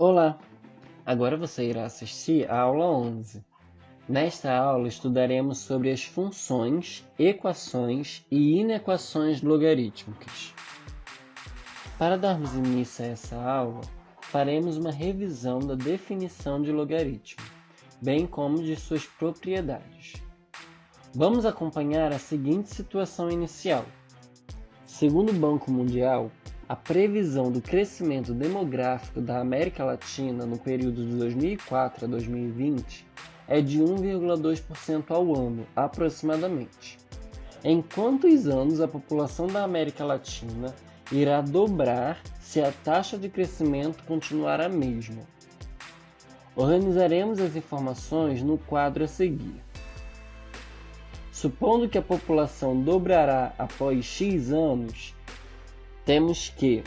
Olá! Agora você irá assistir a aula 11. Nesta aula estudaremos sobre as funções, equações e inequações logarítmicas. Para darmos início a essa aula, faremos uma revisão da definição de logaritmo, bem como de suas propriedades. Vamos acompanhar a seguinte situação inicial. Segundo o Banco Mundial, a previsão do crescimento demográfico da América Latina no período de 2004 a 2020 é de 1,2% ao ano, aproximadamente. Em quantos anos a população da América Latina irá dobrar se a taxa de crescimento continuar a mesma? Organizaremos as informações no quadro a seguir. Supondo que a população dobrará após X anos, temos que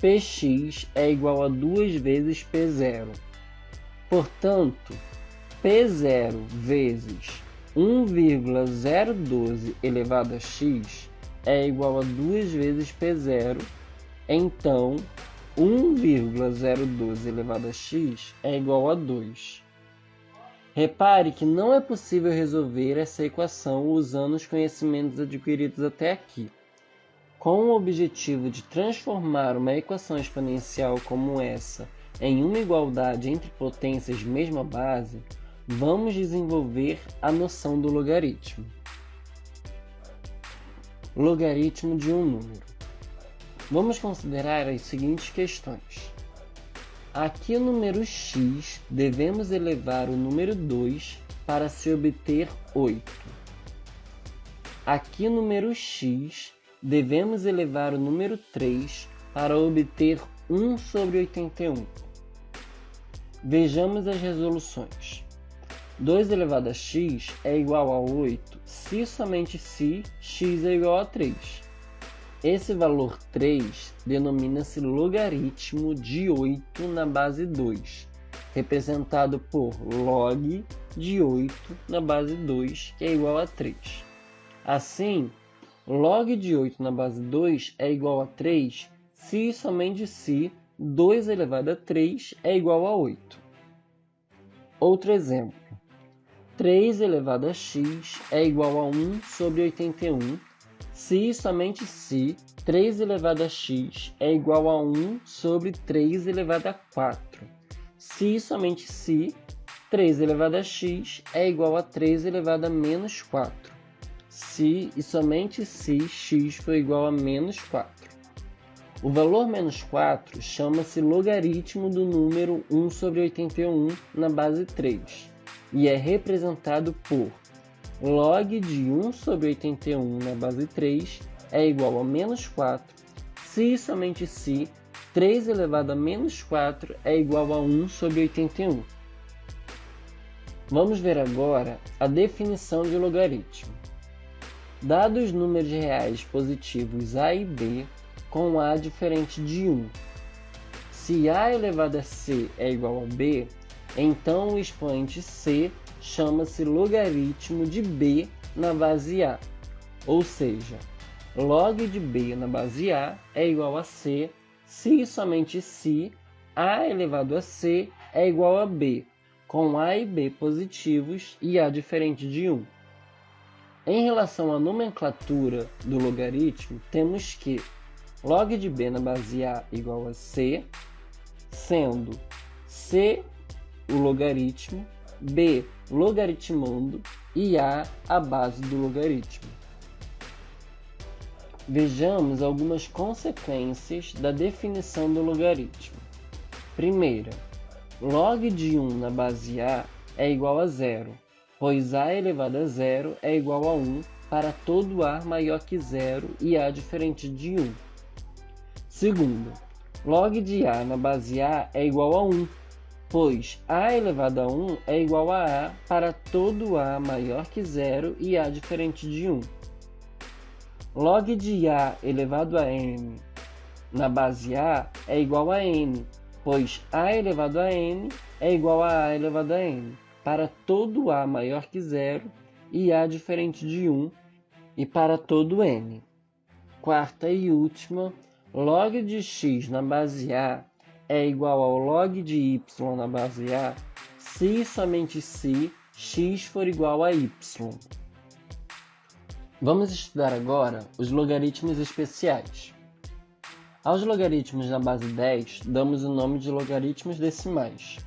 Px é igual a 2 vezes P0. Portanto, P0 vezes 1,012 elevado a x é igual a 2 vezes P0. Então, 1,012 elevado a x é igual a 2. Repare que não é possível resolver essa equação usando os conhecimentos adquiridos até aqui. Com o objetivo de transformar uma equação exponencial como essa em uma igualdade entre potências de mesma base, vamos desenvolver a noção do logaritmo. Logaritmo de um número. Vamos considerar as seguintes questões. Aqui no número x, devemos elevar o número 2 para se obter 8. Aqui no número x, devemos elevar o número 3 para obter 1 sobre 81. Vejamos as resoluções. 2 elevado a x é igual a 8 se somente se x é igual a 3. Esse valor 3 denomina-se logaritmo de 8 na base 2, representado por log de 8 na base 2, que é igual a 3. Assim, log de 8 na base 2 é igual a 3 se e somente se 2 elevado a 3 é igual a 8. Outro exemplo. 3 elevado a x é igual a 1 sobre 81 se e somente se 3 elevado a x é igual a 1 sobre 3 elevado a 4. Se e somente se 3 elevado a x é igual a 3 elevado a menos 4. Se e somente se x for igual a menos 4. O valor menos 4 chama-se logaritmo do número 1 sobre 81 na base 3 e é representado por log de 1 sobre 81 na base 3 é igual a menos 4 se e somente se 3 elevado a menos 4 é igual a 1 sobre 81. Vamos ver agora a definição de logaritmo. Dados números reais positivos a e b com a diferente de 1. Se a elevado a c é igual a b, então o expoente c chama-se logaritmo de b na base a. Ou seja, log de b na base a é igual a c se e somente se a elevado a c é igual a b, com a e b positivos e a diferente de 1. Em relação à nomenclatura do logaritmo, temos que log de b na base a igual a c, sendo c o logaritmo, b logaritmando e a base do logaritmo. Vejamos algumas consequências da definição do logaritmo. Primeira, log de 1 na base a é igual a 0, pois a elevado a 0 é igual a 1 para todo a maior que 0 e a diferente de 1. Segunda, log de a na base a é igual a 1, pois a elevado a 1 é igual a para todo a maior que 0 e a diferente de 1. Log de a elevado a n na base a é igual a n, pois a elevado a n é igual a elevado a n para todo a maior que 0 e a diferente de 1 e para todo n. Quarta e última, log de x na base a é igual ao log de y na base A se e somente se x for igual a y. Vamos estudar agora os logaritmos especiais. Aos logaritmos na base 10, damos o nome de logaritmos decimais.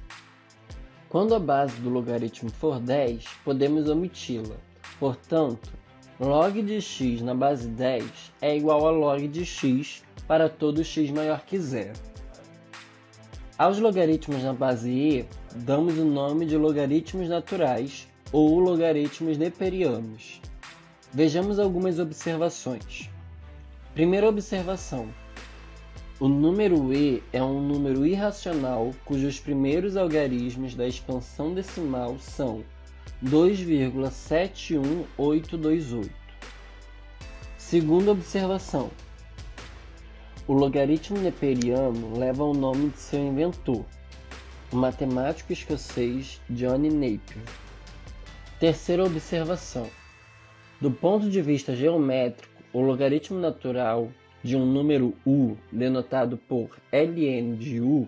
Quando a base do logaritmo for 10, podemos omiti-la. Portanto, log de x na base 10 é igual a log de x para todo x maior que zero. Aos logaritmos na base e, damos o nome de logaritmos naturais ou logaritmos neperianos. Vejamos algumas observações. Primeira observação. O número e é um número irracional cujos primeiros algarismos da expansão decimal são 2,71828. Segunda observação. O logaritmo neperiano leva o nome de seu inventor, o matemático escocês John Napier. Terceira observação. Do ponto de vista geométrico, o logaritmo natural de um número u, denotado por ln de u,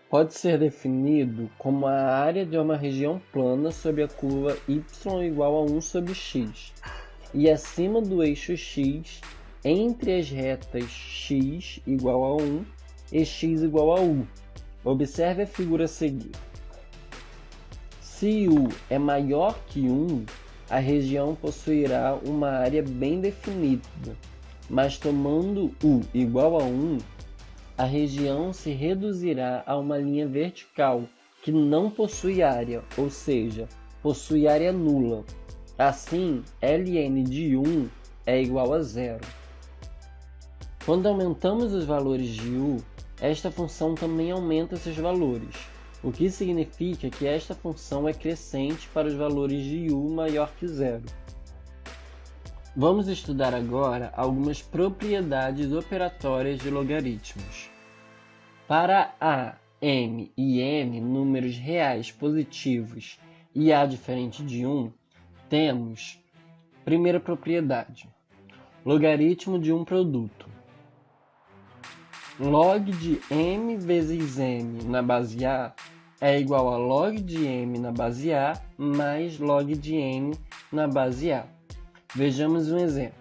pode ser definido como a área de uma região plana sob a curva y igual a 1 sobre x, e acima do eixo x, entre as retas x igual a 1 e x igual a u. Observe a figura a seguir. Se u é maior que 1, a região possuirá uma área bem definida, mas tomando u igual a 1, a região se reduzirá a uma linha vertical que não possui área, ou seja, possui área nula. Assim, ln de 1 é igual a zero. Quando aumentamos os valores de u, esta função também aumenta seus valores, o que significa que esta função é crescente para os valores de u maior que zero. Vamos estudar agora algumas propriedades operatórias de logaritmos. Para a, m e n números reais positivos e a diferente de 1, temos, primeira propriedade, logaritmo de um produto. Log de m vezes m na base a é igual a log de m na base a mais log de n na base a. Vejamos um exemplo.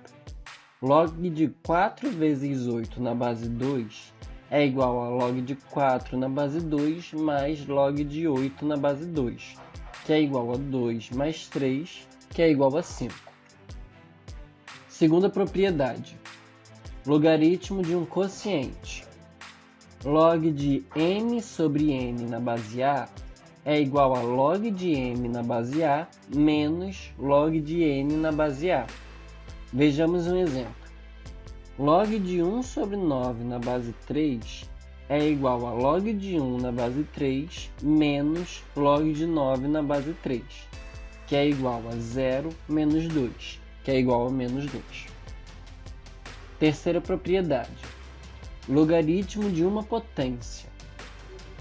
Log de 4 vezes 8 na base 2 é igual a log de 4 na base 2 mais log de 8 na base 2, que é igual a 2 mais 3, que é igual a 5. Segunda propriedade. Logaritmo de um quociente. Log de m sobre n na base a é igual a log de m na base a menos log de n na base a. Vejamos um exemplo. Log de 1 sobre 9 na base 3 é igual a log de 1 na base 3 menos log de 9 na base 3, que é igual a 0 menos 2, que é igual a menos 2. Terceira propriedade. Logaritmo de uma potência.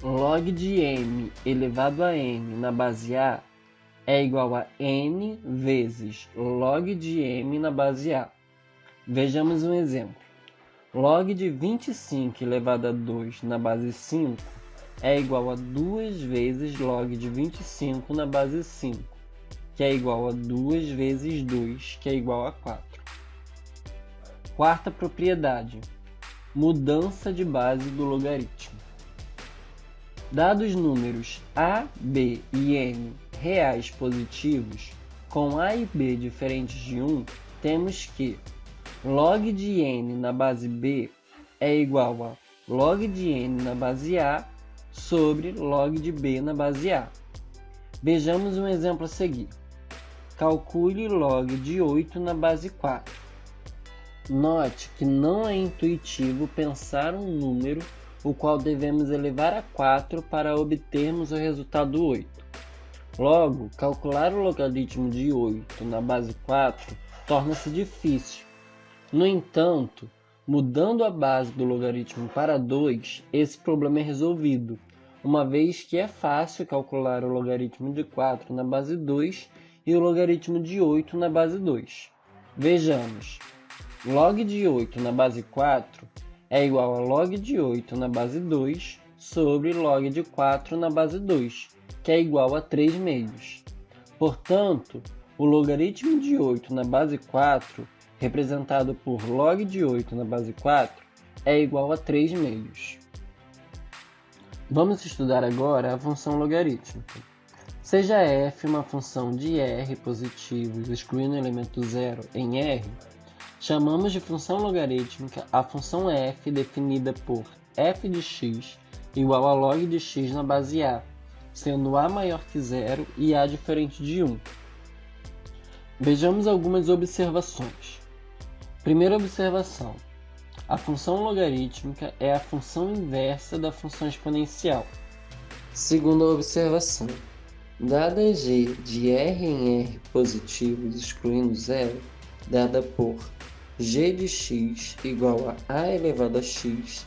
Log de m elevado a n na base a é igual a n vezes log de m na base a. Vejamos um exemplo. Log de 25 elevado a 2 na base 5 é igual a 2 vezes log de 25 na base 5, que é igual a 2 vezes 2, que é igual a 4. Quarta propriedade. Mudança de base do logaritmo. Dados números a, b e n reais positivos, com a e b diferentes de 1, temos que log de n na base b é igual a log de n na base a sobre log de b na base a. Vejamos um exemplo a seguir. Calcule log de 8 na base 4. Note que não é intuitivo pensar um número o qual devemos elevar a 4 para obtermos o resultado 8. Logo, calcular o logaritmo de 8 na base 4 torna-se difícil. No entanto, mudando a base do logaritmo para 2, esse problema é resolvido, uma vez que é fácil calcular o logaritmo de 4 na base 2 e o logaritmo de 8 na base 2. Vejamos. Log de 8 na base 4 é igual a log de 8 na base 2 sobre log de 4 na base 2, que é igual a 3 meios. Portanto, o logaritmo de 8 na base 4, representado por log de 8 na base 4, é igual a 3 meios. Vamos estudar agora a função logarítmica. Seja f uma função de r positivos, excluindo o elemento zero em R, chamamos de função logarítmica a função f definida por f de x igual a log de x na base a, sendo a maior que zero e a diferente de 1. Vejamos algumas observações. Primeira observação. A função logarítmica é a função inversa da função exponencial. Segunda observação. Dada g de r em r positivos excluindo zero, dada por g de x igual a elevado a x,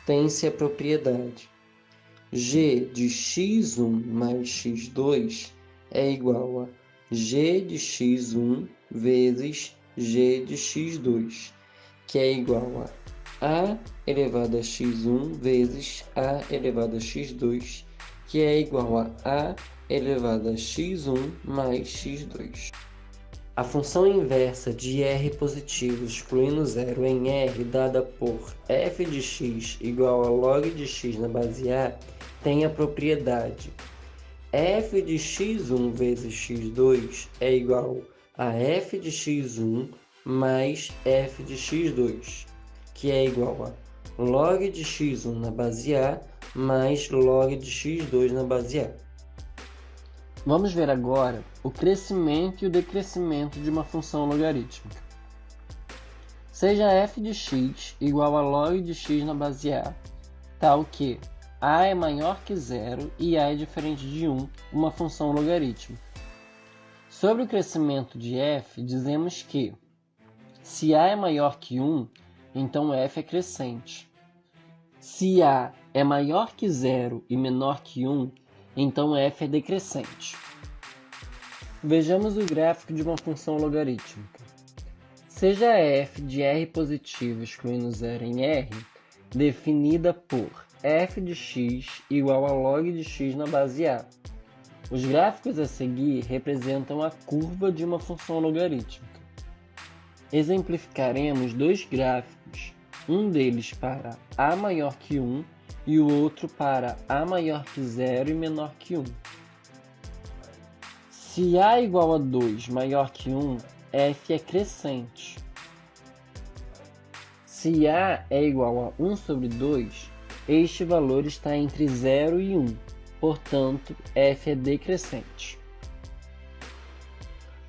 tem-se a propriedade g de x1 mais x2 é igual a g de x1 vezes g de x2, que é igual a elevado a x1 vezes a elevado a x2, que é igual a elevado a x1 mais x2. A função inversa de r positivo excluindo zero em R, dada por f de x igual a log de x na base a, tem a propriedade f de x1 vezes x2 é igual a f de x1 mais f de x2, que é igual a log de x1 na base a mais log de x2 na base a. Vamos ver agora o crescimento e o decrescimento de uma função logarítmica. Seja f de x igual a log de x na base a, tal que a é maior que zero e a é diferente de 1, uma função logarítmica. Sobre o crescimento de f, dizemos que, se a é maior que 1, então f é crescente. Se a é maior que zero e menor que 1, então f é decrescente. Vejamos o gráfico de uma função logarítmica. Seja f de r positivo excluindo zero em R, definida por f de x igual a log de x na base a. Os gráficos a seguir representam a curva de uma função logarítmica. Exemplificaremos dois gráficos, um deles para a maior que 1 e o outro para a maior que 0 e menor que 1. Se a igual a 2 maior que 1, f é crescente. Se a é igual a 1 sobre 2, este valor está entre 0 e 1, portanto, f é decrescente.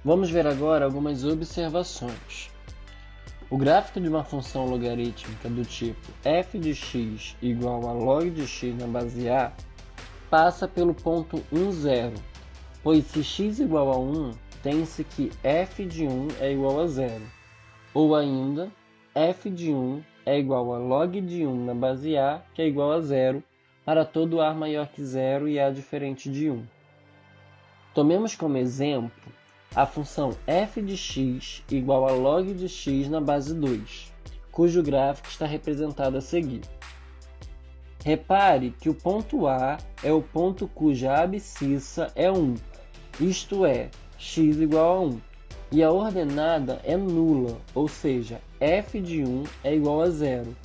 Vamos ver agora algumas observações. O gráfico de uma função logarítmica do tipo f de x igual a log de x na base a passa pelo ponto 1, 0, pois se x igual a 1, tem-se que f de 1 é igual a 0, ou ainda, f de 1 é igual a log de 1 na base a, que é igual a 0, para todo a maior que 0 e a diferente de 1. Tomemos como exemplo a função f de x igual a log de x na base 2, cujo gráfico está representado a seguir. Repare que o ponto A é o ponto cuja abscissa é 1, isto é, x igual a 1, e a ordenada é nula, ou seja, f de 1 é igual a 0.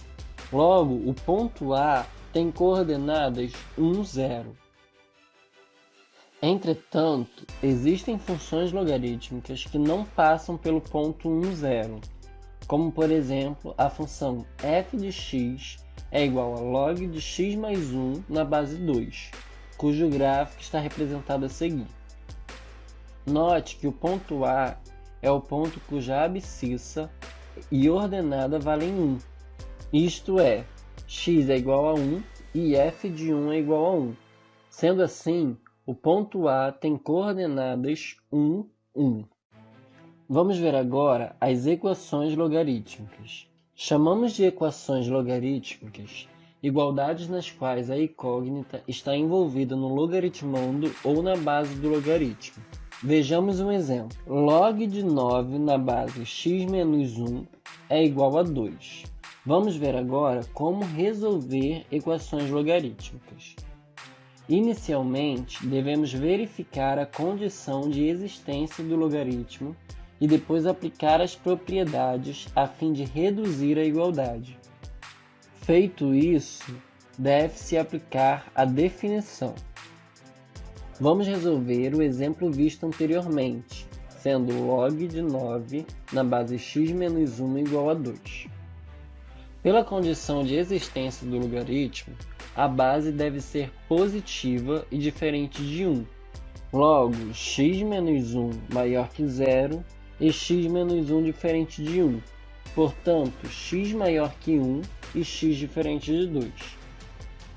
Logo, o ponto A tem coordenadas 1, 0. Entretanto, existem funções logarítmicas que não passam pelo ponto 1, 0, como por exemplo a função f de x é igual a log de x mais 1 na base 2, cujo gráfico está representado a seguir. Note que o ponto A é o ponto cuja abscissa e ordenada valem 1, isto é, x é igual a 1 e f de 1 é igual a 1. Sendo assim, o ponto A tem coordenadas 1, 1. Vamos ver agora as equações logarítmicas. Chamamos de equações logarítmicas igualdades nas quais a incógnita está envolvida no logaritmando ou na base do logaritmo. Vejamos um exemplo. Log de 9 na base x menos 1 é igual a 2. Vamos ver agora como resolver equações logarítmicas. Inicialmente, devemos verificar a condição de existência do logaritmo e depois aplicar as propriedades a fim de reduzir a igualdade. Feito isso, deve-se aplicar a definição. Vamos resolver o exemplo visto anteriormente, sendo log de 9 na base x menos 1 igual a 2. Pela condição de existência do logaritmo, a base deve ser positiva e diferente de 1. Logo, x menos 1 maior que 0 e x menos 1 diferente de 1. Portanto, x maior que 1 e x diferente de 2.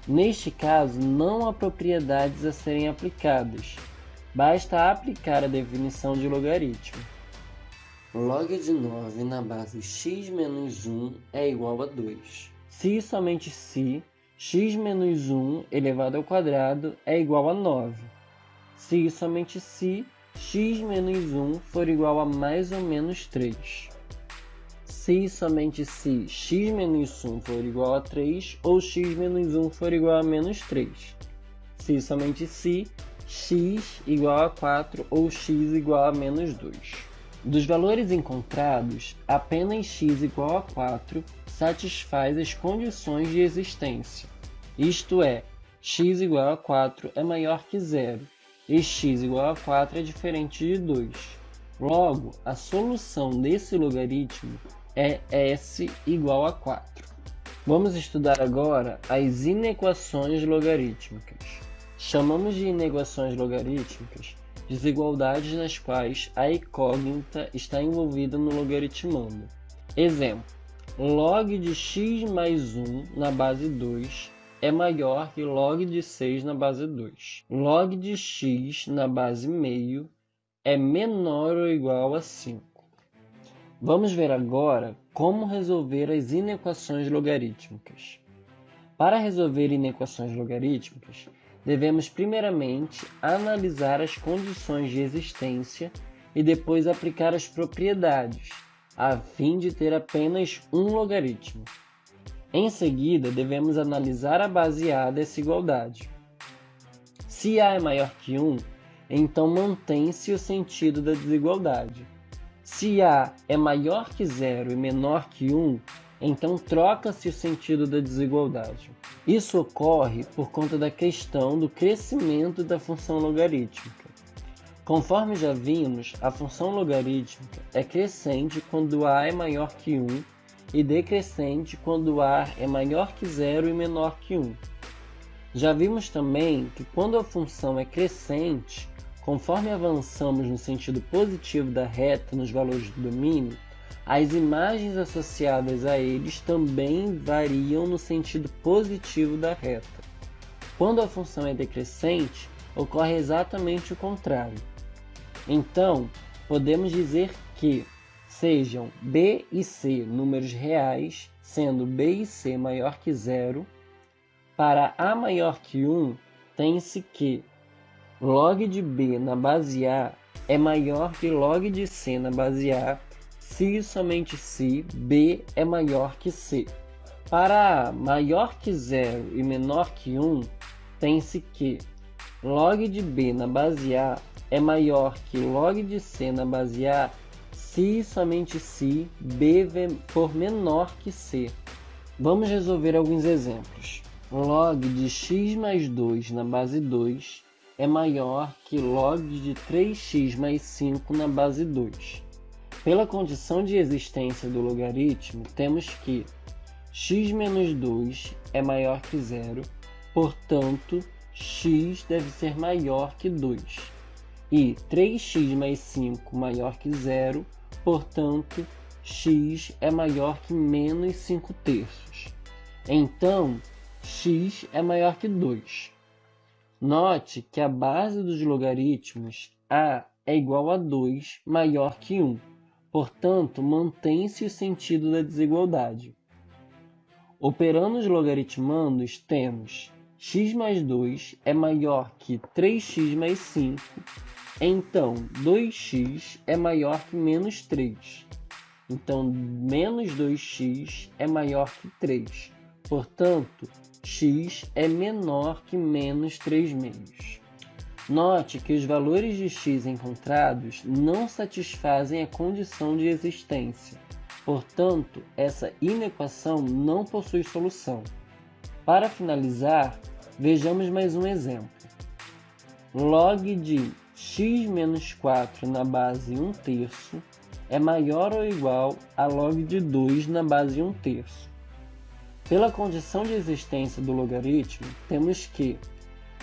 Neste caso, não há propriedades a serem aplicadas. Basta aplicar a definição de logaritmo. Log de 9 na base x menos 1 é igual a 2. Se e somente se x menos 1 elevado ao quadrado é igual a 9. Se e somente se x menos 1 for igual a mais ou menos 3. Se e somente se x menos 1 for igual a 3 ou x menos 1 for igual a menos 3. Se e somente se x igual a 4 ou x igual a menos 2. Dos valores encontrados, apenas x igual a 4 satisfaz as condições de existência. Isto é, x igual a 4 é maior que 0 e x igual a 4 é diferente de 2. Logo, a solução desse logaritmo é s igual a 4. Vamos estudar agora as inequações logarítmicas. Chamamos de inequações logarítmicas desigualdades nas quais a incógnita está envolvida no logaritmando. Exemplo: log de x mais 1 na base 2 é maior que log de 6 na base 2. Log de x na base meio é menor ou igual a 5. Vamos ver agora como resolver as inequações logarítmicas. Para resolver inequações logarítmicas, devemos primeiramente analisar as condições de existência e depois aplicar as propriedades, a fim de ter apenas um logaritmo. Em seguida, devemos analisar a base A dessa igualdade. Se A é maior que 1, então mantém-se o sentido da desigualdade. Se A é maior que 0 e menor que 1, então troca-se o sentido da desigualdade. Isso ocorre por conta da questão do crescimento da função logarítmica. Conforme já vimos, a função logarítmica é crescente quando A é maior que 1 e decrescente quando A é maior que 0 e menor que 1. Já vimos também que quando a função é crescente, conforme avançamos no sentido positivo da reta nos valores do domínio, as imagens associadas a eles também variam no sentido positivo da reta. Quando a função é decrescente, ocorre exatamente o contrário. Então, podemos dizer que sejam b e c números reais, sendo b e c maior que 0, para a maior que 1, tem-se que log de b na base A é maior que log de c na base A, se e somente se b é maior que c. Para A maior que 0 e menor que 1, tem-se que log de b na base A é maior que log de c na base A, se e somente se b for menor que c. Vamos resolver alguns exemplos. Log de x mais 2 na base 2 é maior que log de 3x mais 5 na base 2. Pela condição de existência do logaritmo, temos que x menos 2 é maior que 0, portanto, x deve ser maior que 2. E 3x mais 5 maior que 0, portanto, x é maior que menos 5/3. Então, x é maior que 2. Note que a base dos logaritmos a é igual a 2 maior que 1. Portanto, mantém-se o sentido da desigualdade. Operando os logaritmandos, temos x mais 2 é maior que 3x mais 5, então 2x é maior que menos 3. Então, menos 2x é maior que 3. Portanto, x é menor que menos 3 meios. Note que os valores de x encontrados não satisfazem a condição de existência. Portanto, essa inequação não possui solução. Para finalizar, vejamos mais um exemplo. Log de x menos 4 na base 1/3 é maior ou igual a log de 2 na base 1/3. Pela condição de existência do logaritmo, temos que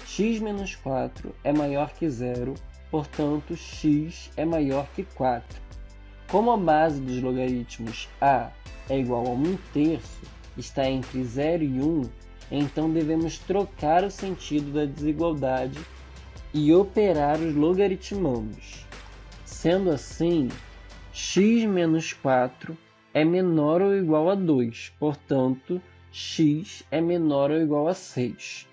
x menos 4 é maior que 0, portanto, x é maior que 4. Como a base dos logaritmos a é igual a 1/3, está entre 0 e 1, então devemos trocar o sentido da desigualdade e operar os logaritmandos. Sendo assim, x menos 4 é menor ou igual a 2, portanto, x é menor ou igual a 6.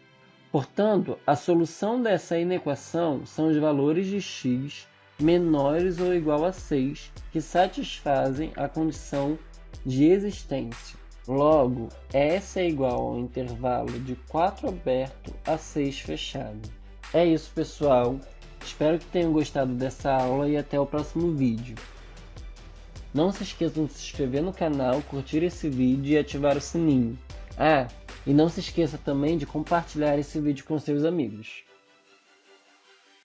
Portanto, a solução dessa inequação são os valores de x menores ou igual a 6, que satisfazem a condição de existência. Logo, S é igual ao intervalo de 4 aberto a 6 fechado. É isso, pessoal. Espero que tenham gostado dessa aula e até o próximo vídeo. Não se esqueçam de se inscrever no canal, curtir esse vídeo e ativar o sininho. E não se esqueça também de compartilhar esse vídeo com seus amigos.